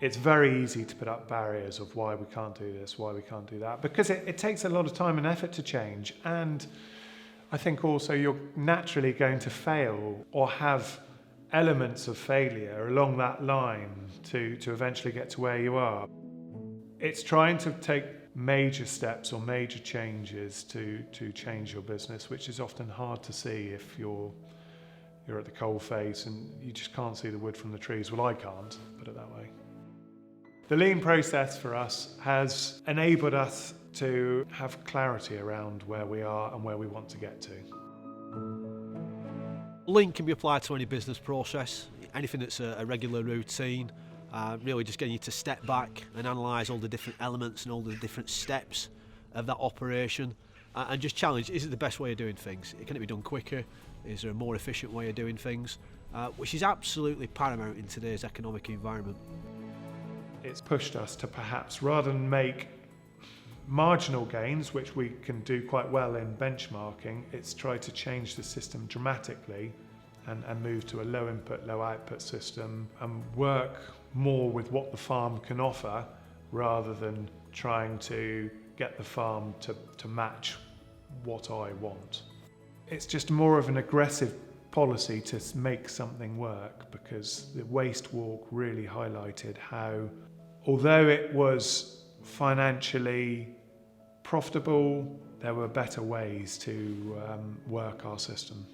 It's very easy to put up barriers of why we can't do this, why we can't do that, because it takes a lot of time and effort to change. And I think also you're naturally going to fail or have elements of failure along that line to eventually get to where you are. It's trying to take major steps or major changes to change your business, which is often hard to see if you're at the coalface and you just can't see the wood from the trees. Well, I can't, put it that way. The lean process for us has enabled us to have clarity around where we are and where we want to get to. Lean can be applied to any business process, anything that's a regular routine, really just getting you to step back and analyse all the different elements and all the different steps of that operation and just challenge, is it the best way of doing things? Can it be done quicker? Is there a more efficient way of doing things? Which is absolutely paramount in today's economic environment. It's pushed us to perhaps, rather than make marginal gains, which we can do quite well in benchmarking, it's tried to change the system dramatically and move to a low input, low output system and work more with what the farm can offer rather than trying to get the farm to match what I want. It's just more of an aggressive policy to make something work, because the waste walk really highlighted how, although it was financially profitable, there were better ways to work our system.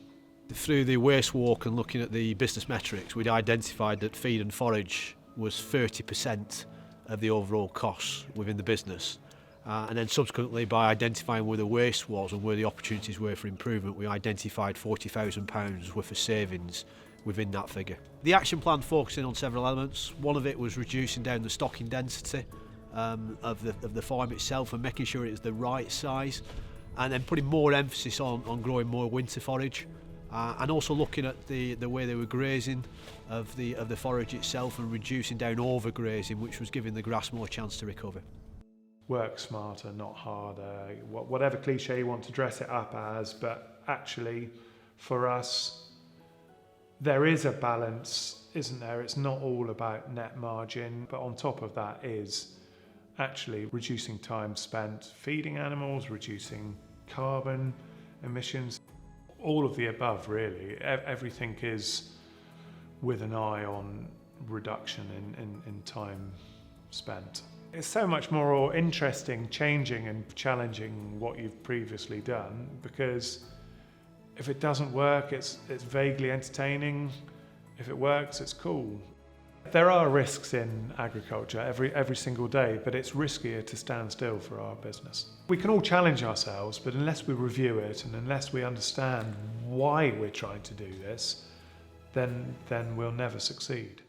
Through the waste walk and looking at the business metrics, we'd identified that feed and forage was 30% of the overall costs within the business. And then subsequently, by identifying where the waste was and where the opportunities were for improvement, we identified £40,000 worth of savings within that figure. The action plan focusing on several elements. One of it was reducing down the stocking density of the farm itself and making sure it was the right size, and then putting more emphasis on growing more winter forage, and also looking at the way they were grazing of the forage itself and reducing down overgrazing, which was giving the grass more chance to recover. Work smarter, not harder, whatever cliche you want to dress it up as, but actually for us there is a balance, isn't there? It's not all about net margin, but on top of that is actually reducing time spent feeding animals, reducing carbon emissions, all of the above really. Everything is with an eye on reduction in time spent. It's so much more interesting changing and challenging what you've previously done, because if it doesn't work, it's vaguely entertaining. If it works, it's cool. There are risks in agriculture every single day, but it's riskier to stand still for our business. We can all challenge ourselves, but unless we review it and unless we understand why we're trying to do this, then we'll never succeed.